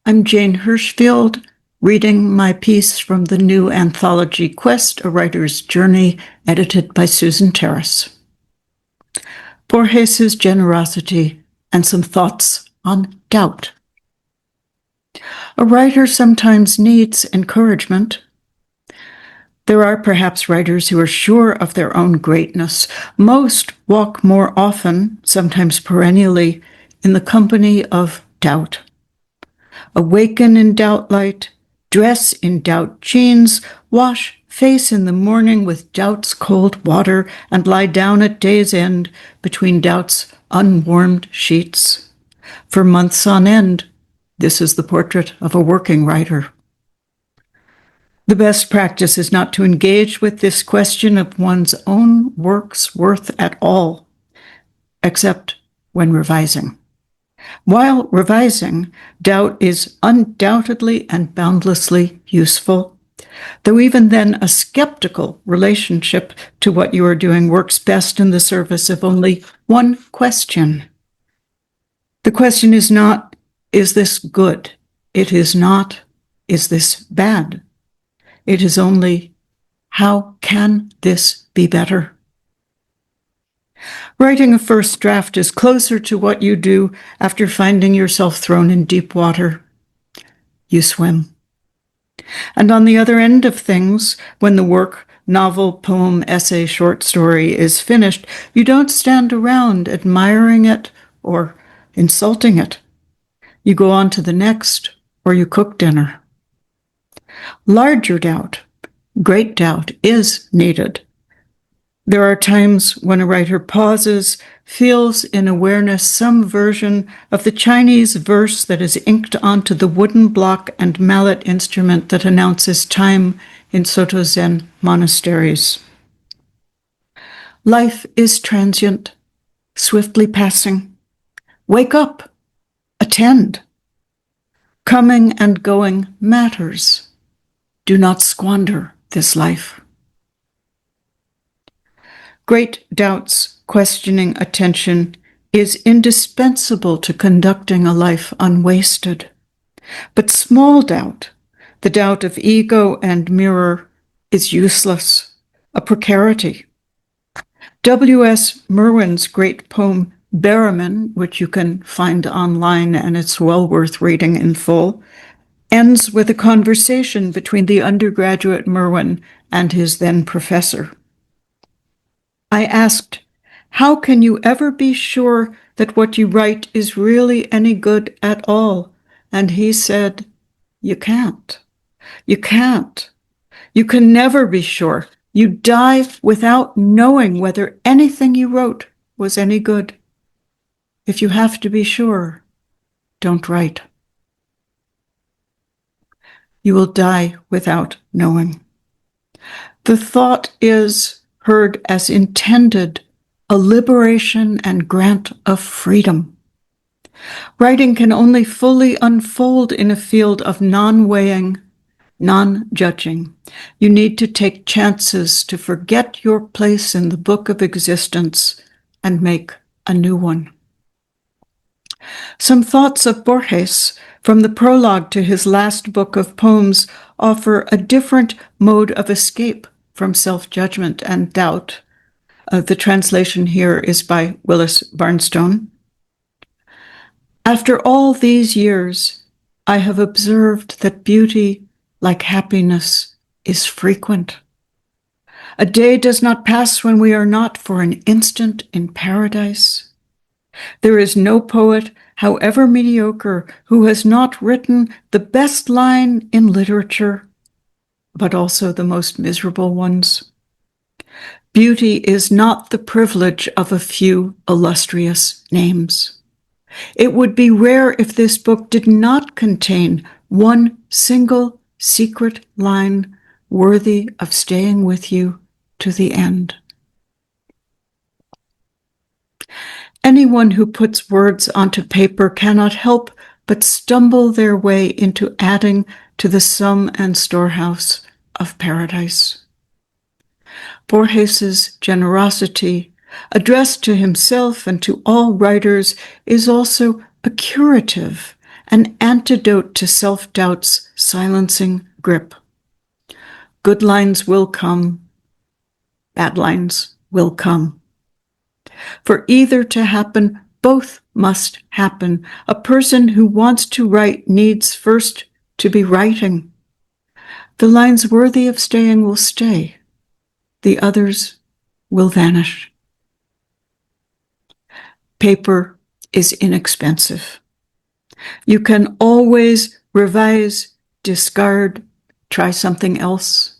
I'm Jane Hirschfield, reading my piece from the new anthology Quest, A Writer's Journey, edited by Susan Terrace. Borges's generosity and some thoughts on doubt. A writer sometimes needs encouragement. There are perhaps writers who are sure of their own greatness. Most walk more often, sometimes perennially, in the company of doubt. Awaken in doubt light, dress in doubt jeans, wash face in the morning with doubt's cold water, and lie down at day's end between doubt's unwarmed sheets. For months on end, this is the portrait of a working writer. The best practice is not to engage with this question of one's own work's worth at all, except when revising. While revising, doubt is undoubtedly and boundlessly useful, though even then a skeptical relationship to what you are doing works best in the service of only one question. The question is not, is this good? It is not, is this bad? It is only, how can this be better? Writing a first draft is closer to what you do after finding yourself thrown in deep water. You swim. And on the other end of things, when the work, novel, poem, essay, short story is finished, you don't stand around admiring it or insulting it. You go on to the next, or you cook dinner. Larger doubt, great doubt, is needed. There are times when a writer pauses, feels in awareness some version of the Chinese verse that is inked onto the wooden block and mallet instrument that announces time in Soto Zen monasteries. Life is transient, swiftly passing. Wake up, attend. Coming and going matters. Do not squander this life. Great doubt's questioning attention is indispensable to conducting a life unwasted. But small doubt, the doubt of ego and mirror, is useless, a precarity. W.S. Merwin's great poem, Berriman, which you can find online and it's well worth reading in full, ends with a conversation between the undergraduate Merwin and his then professor. I asked, how can you ever be sure that what you write is really any good at all? And he said, you can't. You can't. You can never be sure. You die without knowing whether anything you wrote was any good. If you have to be sure, don't write. You will die without knowing. The thought is heard as intended, a liberation and grant of freedom. Writing can only fully unfold in a field of non-weighing, non-judging. You need to take chances to forget your place in the book of existence and make a new one. Some thoughts of Borges from the prologue to his last book of poems offer a different mode of escape from self-judgment and doubt. The translation here is by Willis Barnstone. After all these years, I have observed that beauty, like happiness, is frequent. A day does not pass when we are not for an instant in paradise. There is no poet, however mediocre, who has not written the best line in literature, but also the most miserable ones. Beauty is not the privilege of a few illustrious names. It would be rare if this book did not contain one single secret line worthy of staying with you to the end. Anyone who puts words onto paper cannot help but stumble their way into adding to the sum and storehouse of paradise. Borges's generosity, addressed to himself and to all writers, is also a curative an antidote to self-doubt's silencing grip. Good lines will come, bad lines will come. For either to happen, both must happen. A person who wants to write needs first to be writing. The lines worthy of staying will stay. The others will vanish. Paper is inexpensive. You can always revise, discard, try something else.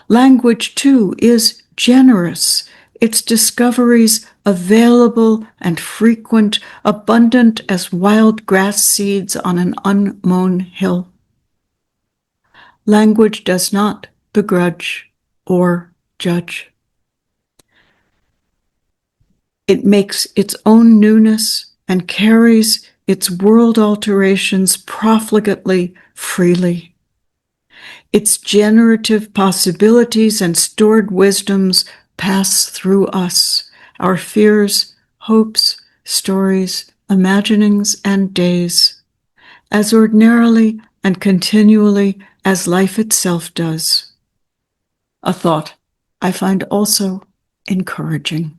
Language, too, is generous. Its discoveries available and frequent, abundant as wild grass seeds on an unmown hill. Language does not begrudge or judge. It makes its own newness and carries its world alterations profligately, freely. Its generative possibilities and stored wisdoms pass through us, our fears, hopes, stories, imaginings, and days, as ordinarily and continually as life itself does. A thought I find also encouraging.